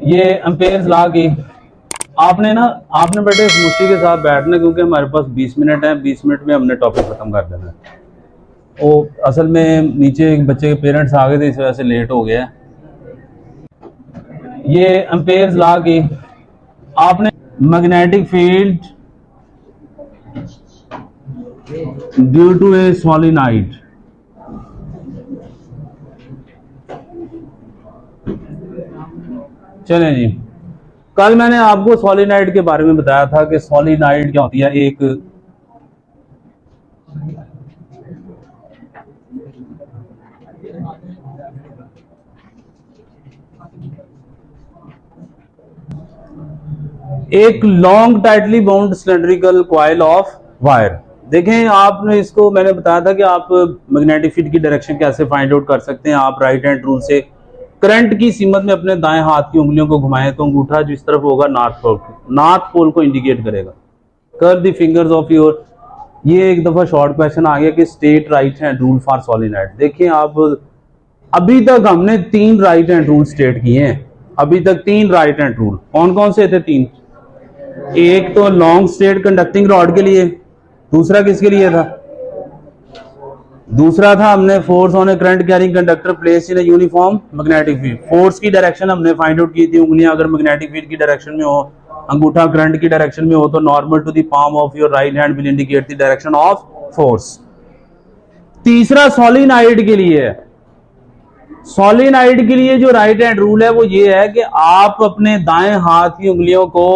ये Ampere's law की आपने बेटे इस मुश्ती के साथ बैठना, क्योंकि हमारे पास 20 मिनट है। 20 मिनट में हमने टॉपिक खत्म कर देना है। वो असल में नीचे एक बच्चे के पेरेंट्स आ गए थे, इस वजह से लेट हो गया। ये एम्पेयर्स लॉ की आपने magnetic field due to a solenoid, चलें जी। कल मैंने आपको सॉलिनॉइड के बारे में बताया था कि सॉलिनॉइड क्या होती है। एक long tightly bound cylindrical coil of wire. देखें, आपने इसको मैंने बताया था कि आप मैग्नेटिक फील्ड की डायरेक्शन कैसे फाइंड आउट कर सकते हैं। आप राइट हैंड रूल से करंट की सीमत में अपने दाएं हाथ की उंगलियों को घुमाएं तो अंगूठा जिस तरफ होगा नॉर्थ पोल को इंडिकेट करेगा। Curve the fingers of your, ये एक दफा शॉर्ट क्वेश्चन आ गया कि state right hand rule for solenoid. देखिए, आप अभी तक हमने 3 राइट हैंड रूल स्टेट किए हैं। अभी तक 3 राइट हैंड रूल कौन कौन से थे? 3। एक तो लॉन्ग स्ट्रेट कंडक्टिंग रॉड के लिए, दूसरा किसके लिए था? दूसरा था हमने force on A current carrying conductor place in a uniform magnetic field. Force की डायरेक्शन हमने फाइंड आउट की थी। उंगलियां अगर मैग्नेटिक फील्ड की डायरेक्शन में हो, अंगूठा करंट की डायरेक्शन में हो, तो normal to the palm of your right hand will indicate the direction of force. तीसरा सॉलिनॉइड के लिए है। सॉलिनॉइड के लिए जो राइट हैंड रूल है वो ये है कि आप अपने दाएं हाथ की उंगलियों को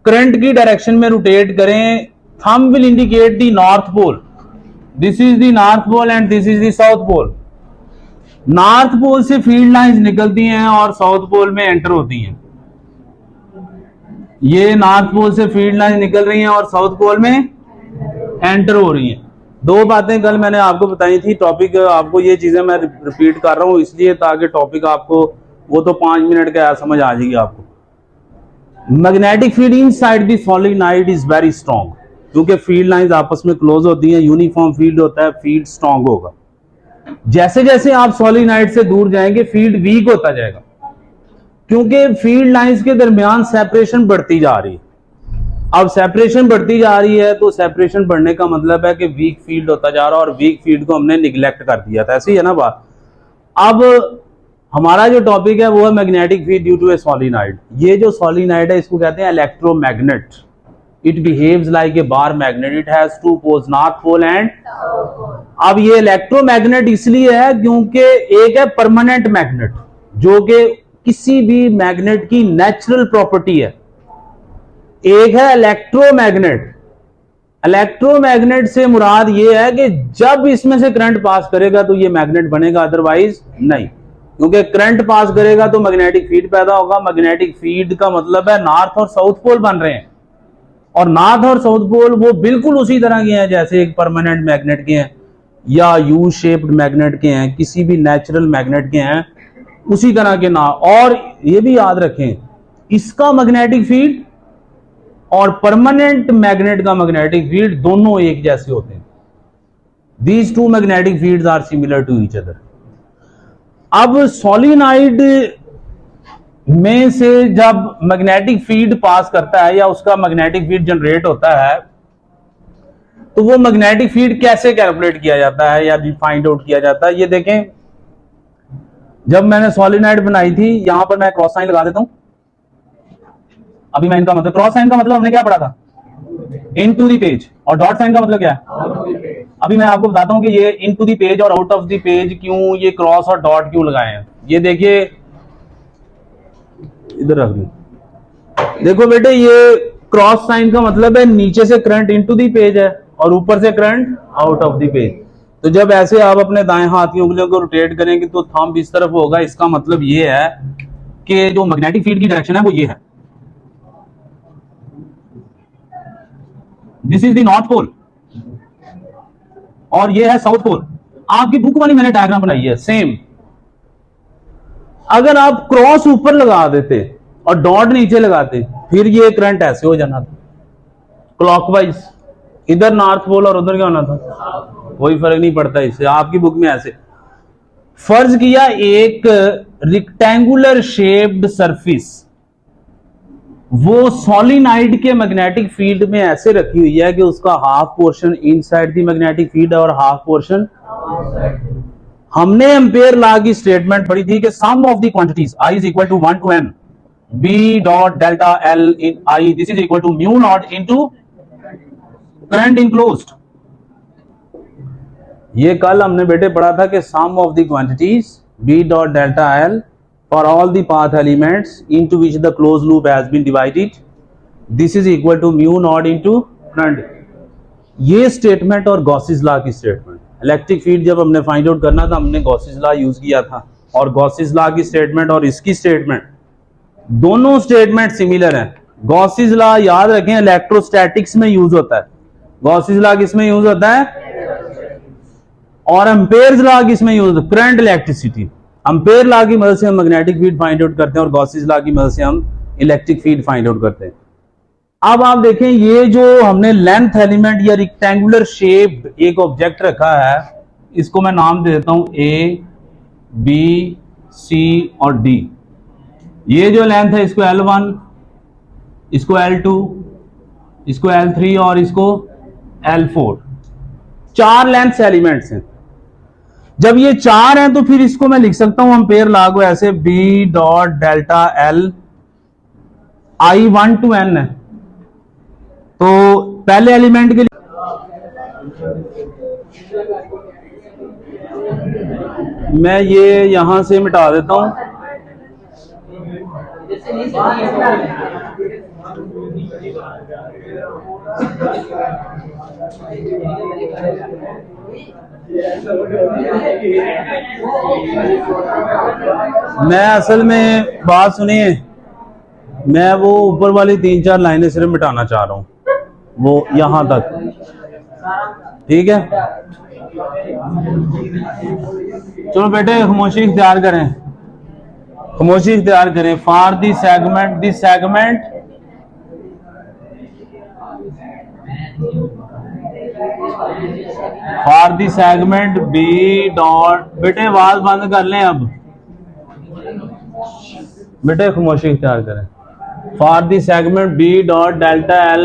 करंट की डायरेक्शन में रोटेट करें। Thumb will indicate the north pole. This is the north pole and this is the south pole. North pole से फील्ड लाइंस निकलती हैं और साउथ पोल में एंटर होती हैं। ये नॉर्थ पोल से फील्ड लाइंस निकल रही हैं और साउथ पोल में एंटर हो रही हैं। 2 बातें कल मैंने आपको बताई थी। टॉपिक आपको ये चीजें मैं रिपीट कर रहा हूं इसलिए ताकि टॉपिक आपको वो तो 5 मिनट का समझ आ जाएगी आपको। Magnetic field inside the solenoid is very strong, क्योंकि फील्ड लाइंस आपस में क्लोज होती हैं, यूनिफॉर्म फील्ड होता है, फील्ड स्ट्रॉन्ग होगा। जैसे जैसे आप सॉलिनॉइड से दूर जाएंगे फील्ड वीक होता जाएगा, क्योंकि फील्ड लाइंस के दरमियान सेपरेशन बढ़ती जा रही है। अब सेपरेशन बढ़ती जा रही है तो सेपरेशन बढ़ने का मतलब है कि वीक फील्ड होता जा रहा है, और वीक फील्ड को हमने निगलेक्ट कर दिया था। ऐसी है ना बात। अब हमारा जो टॉपिक है वो है magnetic field due to a solenoid. ये जो सॉलिनॉइड है इसको कहते हैं electromagnet. It behaves like a bar magnet. It has 2 poles, north pole and. अब ये इलेक्ट्रोमैग्नेट इसलिए है क्योंकि एक है परमानेंट मैग्नेट, जो कि किसी भी मैग्नेट की नेचुरल प्रॉपर्टी है। एक है इलेक्ट्रोमैग्नेट। इलेक्ट्रोमैग्नेट से मुराद ये है कि जब इसमें से करंट पास करेगा तो ये मैग्नेट बनेगा, अदरवाइज नहीं। क्योंकि करंट पास करेगा तो मैग्नेटिक फील्ड पैदा होगा। मैग्नेटिक फील्ड का मतलब है नॉर्थ और साउथ पोल बन रहे हैं, और नॉर्थ और साउथ पोल वो बिल्कुल उसी तरह के हैं जैसे एक परमानेंट मैग्नेट के हैं या यू शेप्ड मैग्नेट के हैं, किसी भी नेचुरल मैग्नेट के हैं उसी तरह के ना। और ये भी याद रखें, इसका मैग्नेटिक फील्ड और परमानेंट मैग्नेट का मैग्नेटिक फील्ड दोनों एक जैसे होते हैं। These 2 magnetic fields are similar to each other. अब सॉलिनॉइड में से जब मैग्नेटिक फील्ड पास करता है या उसका मैग्नेटिक फील्ड जनरेट होता है, तो वो मैग्नेटिक फील्ड कैसे कैलकुलेट किया जाता है या फाइंड आउट किया जाता है? ये देखें, जब मैंने सॉलिनॉइड बनाई थी, यहां पर मैं क्रॉस साइन लगा देता हूं। अभी मैं इनका मतलब, क्रॉस साइन का मतलब हमने क्या पढ़ा था? इन टू द पेज। और डॉट साइन का मतलब क्या है? अभी मैं आपको बताता हूं कि ये इन टू द पेज और आउट ऑफ द पेज क्यों ये क्रॉस और डॉट क्यों लगाए हैं। ये देखिए, इधर रख दो। देखो बेटे, ये क्रॉस साइन का मतलब है नीचे से करंट इनटू दी पेज है और ऊपर से current out of the page. तो जब ऐसे आप अपने दाएं हाथ की उंगलियों को रोटेट करेंगे तो थंब इस तरफ होगा। इसका मतलब ये है कि जो मैग्नेटिक फील्ड की डायरेक्शन है वो ये है। This is the north pole और ये है साउथ पोल। आपकी बुक वाली मैंने डायग्राम बनाई है सेम। अगर आप क्रॉस ऊपर लगा देते और डॉट नीचे लगाते, फिर ये करंट ऐसे हो जाना था क्लॉकवाइज। इधर नॉर्थ पोल और उधर क्या होना था, कोई फर्क नहीं पड़ता इससे। आपकी बुक में ऐसे फर्ज किया एक रिक्टेंगुलर शेप्ड सरफेस वो सॉलिनाइड के मैग्नेटिक फील्ड में ऐसे रखी हुई है कि उसका half portion inside the magnetic field और हाफ पोर्शन। हमने एम्पेयर लॉ की स्टेटमेंट पढ़ी थी कि sum of the quantities I is equal to 1 to n B dot delta L in I this is equal to mu naught into current enclosed. ये कल हमने बेटे पढ़ा था कि sum of the quantities B dot delta L for all the path elements into which the closed loop has been divided this is equal to mu naught into current। ये statement और गॉसिस law की statement, electric field जब हमने find out करना था हमने गॉसिस law use किया था, और गॉसिस लॉ की स्टेटमेंट और इसकी स्टेटमेंट दोनों स्टेटमेंट सिमिलर हैं। गॉसिस लॉ याद रखें इलेक्ट्रोस्टैटिक्स में यूज होता है, गॉसिस लॉ किसमें यूज होता है, और एम्पेयर्स लॉ किसमें यूज होता है, करंट इलेक्ट्रिसिटी। एम्पेयर लॉ की मदद से हम मैग्नेटिक फील्ड फाइंड आउट करते हैं और गॉसिस लॉ की मदद से हम इलेक्ट्रिक फील्ड फाइंड आउट करते हैं। अब आप देखें ये जो हमने लेंथ एलिमेंट या रेक्टेंगुलर शेप एक ऑब्जेक्ट रखा है, इसको मैं नाम दे देता हूं A, B, C और D। ये जो लेंथ है इसको L1, इसको L2, इसको L3 और इसको L4, 4 लेंथ एलिमेंट्स हैं। जब ये 4 हैं तो फिर इसको मैं लिख सकता हूं एम्पेयर लॉ को ऐसे B dot delta L I 1 to n है। तो पहले एलिमेंट के लिए मैं ये यहां से मिटा देता हूं, मैं असल में बात सुनिए, मैं वो ऊपर वाली 3-4 लाइनें सिर्फ मिटाना चाह रहा हूं, वो यहां तक, ठीक है। चलो बेटे खामोशी इख्तियार करें, खामोशी इख्तियार करें। For the segment, this segment for the segment B dot, बेटे आवाज बंद कर लें अब, बेटे खामोशी इख्तियार करें। For the segment B dot delta L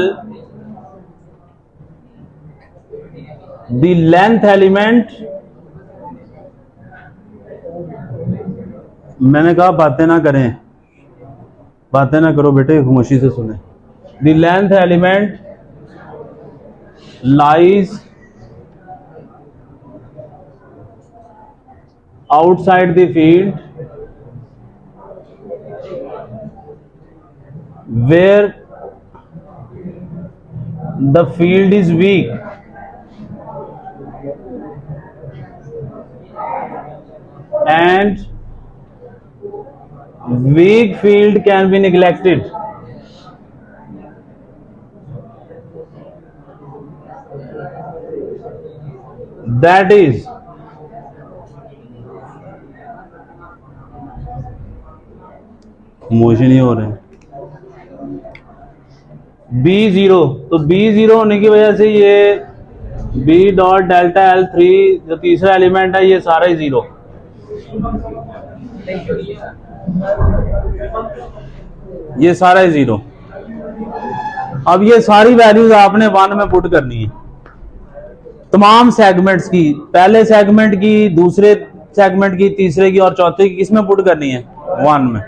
the length element, मैंने कहा बातें ना करें, बातें ना करो बेटे, खामोशी से सुने। The length element lies outside the field where the field is weak and weak field can be neglected। That is motion नहीं हो रहे हैं B0, तो B0 होने की वजह से ये B डॉट डेल्टा L3 जो तीसरा एलिमेंट है ये सारा ही जीरो, ये सारा ही जीरो। अब ये सारी वैल्यूज आपने 1 में पुट करनी है, तमाम सेगमेंट्स की, पहले सेगमेंट की, दूसरे सेगमेंट की, तीसरे की और चौथे की, किसमें पुट करनी है, 1 में।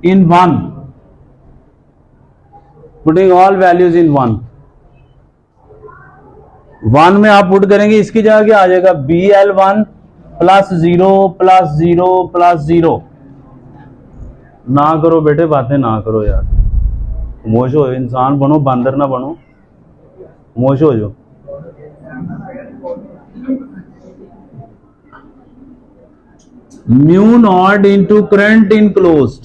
in 1, putting all values in 1 में आप पुट करेंगे, इसकी जगह क्या आ जाएगा, BL1 प्लस 0 प्लस 0 प्लस 0। ना करो बेटे बातें ना करो यार, खामोश हो, इंसान बनो, बंदर ना बनो, खामोश हो जो। Mu naught into current enclosed,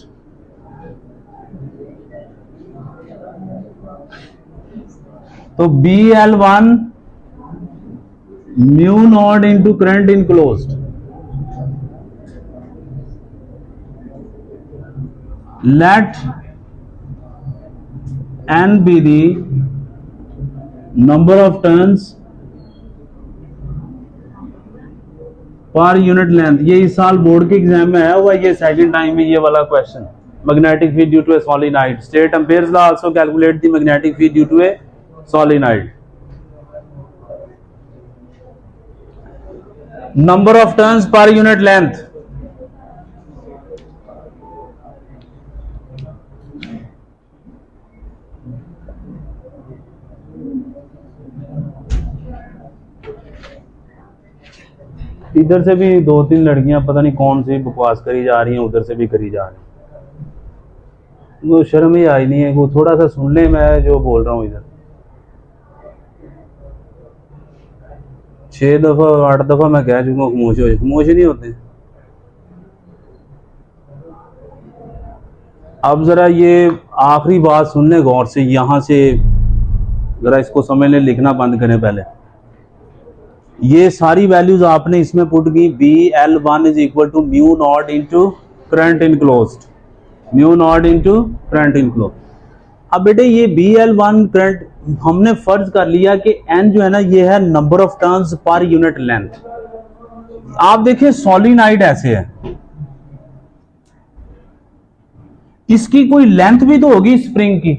तो BL1 mu naught into current enclosed, let n be the number of turns per unit length। ये इस साल बोर्ड के एग्जाम में आया हुआ, ये सेकंड टाइम में ये वाला question. Magnetic field due to a solenoid, state Ampere's law also calculate the magnetic field due to a solenoid. Number of turns per unit length, इधर से भी 2-3 लड़कियां पता नहीं कौन सी बकवास करी जा रही हैं, उधर से भी करी जा रही हैं। वो शर्म ही आई नहीं है, वो थोड़ा सा सुन ले मैं जो बोल रहा हूँ। इधर 6 दफा 8 दफा मैं कह चुका हूँ खामोश हो जाए, खामोश नहीं होते। अब जरा ये आखिरी बात सुन ले गौर से, यहां से जरा इसको समझ ले, लिखना बंद करें पहले। ये सारी वैल्यूज आपने इसमें पुट की, BL1 is equal to mu naught into current enclosed, mu naught into current enclosed. अब बेटे ये BL1 करंट हमने फर्ज कर लिया कि n जो है ना ये है number of turns per unit length. आप देखिए सोलेनोइड ऐसे है, इसकी कोई लेंथ भी तो होगी स्प्रिंग की,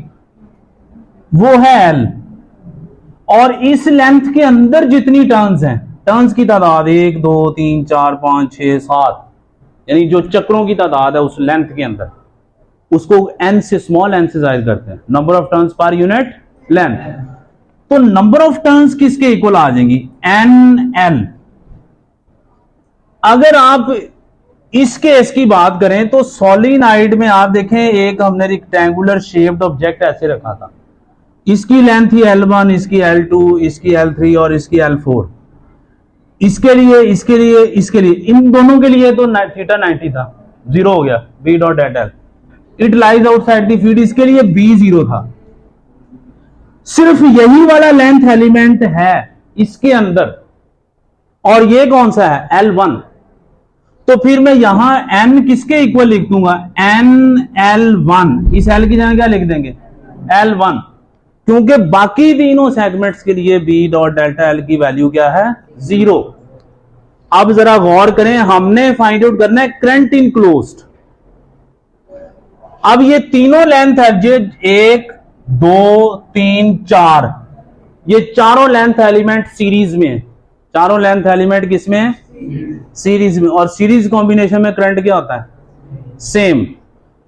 वो है L, और इस लेंथ के अंदर जितनी टर्न्स हैं, टर्न्स की तादाद 1 2 3 4 5 6 7, यानी जो चक्रों की तादाद है उस लेंथ के अंदर, उसको n से स्मॉल n से जाहिर करते हैं, number of turns per unit length. तो नंबर ऑफ टर्न्स किसके इक्वल आ जाएंगी, NL। अगर आप इस केस की बात करें तो सोलेनोइड में आप देखें एक हमने रेक्टेंगुलर शेप्ड ऑब्जेक्ट ऐसे रखा था, इसकी लेंथ ही L1, इसकी L2, इसकी L3 और इसकी L4। इसके लिए इसके लिए इसके लिए इन दोनों के लिए तो थीटा 90 था, 0 हो गया, B dot at L। It lies outside the field, इसके लिए B 0 था। सिर्फ यही वाला लेंथ एलिमेंट है इसके अंदर, और ये कौन सा है, L1। तो फिर मैं यहां n किसके इक्वल लिख दूंगा, NL1। इस L की जगह क्या लिख देंगे, L1, क्योंकि बाकी तीनों सेगमेंट्स के लिए B डॉट डेल्टा L की वैल्यू क्या है, 0। अब जरा गौर करें, हमने फाइंड आउट करना है करंट इनक्लोज्ड। अब ये तीनों लेंथ है, जो 1 2 3 4, ये चारों लेंथ एलिमेंट सीरीज में है। चारों लेंथ एलिमेंट किसमें है, सीरीज में। और सीरीज कॉम्बिनेशन में करंट क्या होता है, सेम।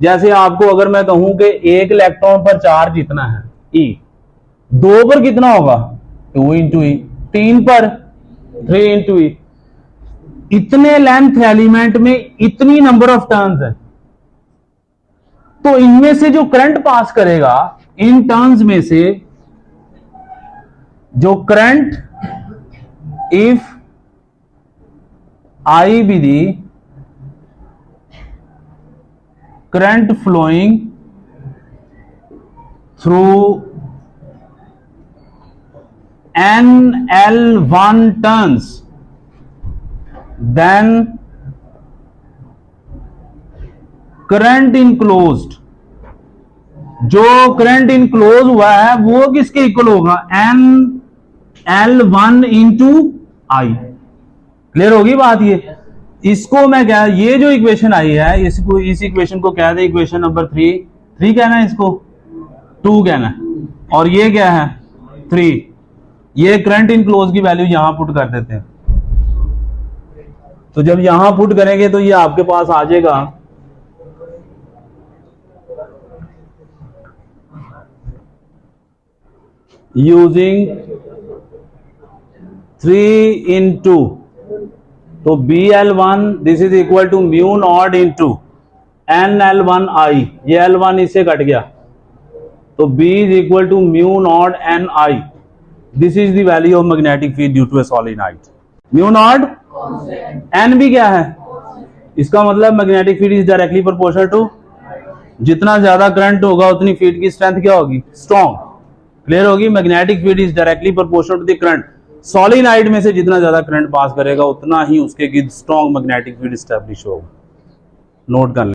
जैसे आपको अगर मैं कहूं कि 1 इलेक्ट्रॉन पर चार्ज इतना है E, 2 पर कितना होगा, 2 इंटू E, 3 पर 3 इंटू E। इतने लेंथ एलिमेंट में इतनी नंबर ऑफ टर्न्स है, तो इनमें से जो करंट पास करेगा इन टर्न्स में से, जो current, if I be the current flowing through NL1 turns, then current enclosed, जो करंट इनक्लोज हुआ है वो किसके इक्वल होगा, NL1 इंटू आई। क्लियर होगी बात। ये इसको मैं क्या, ये जो इक्वेशन आई है इसको, इस इक्वेशन को क्या है, इक्वेशन नंबर 3 कहना है, इसको 2 कहना है, और ये क्या है 3। ये करंट इनक्लोज की वैल्यू यहां पुट कर देते हैं। तो जब यहां पुट करेंगे तो ये आपके पास आ जाएगा यूजिंग 3 इंटू, तो BL1 this is equal to mu naught into NL1I, ये L1 इससे कट गया, तो B is equal to mu naught NI। This is the value of magnetic field due to a solenoid. Mu naught N भी क्या है, इसका मतलब magnetic field is directly proportional to, जितना ज्यादा करंट होगा उतनी फील्ड की स्ट्रेंथ क्या होगी, स्ट्रॉन्ग। क्लियर होगी। Magnetic field is directly proportional to the current. Solenoid में से जितना ज्यादा करंट पास करेगा उतना ही उसके स्ट्रॉन्ग मैग्नेटिक फील्ड स्टैब्लिश होगा। नोट कर लें।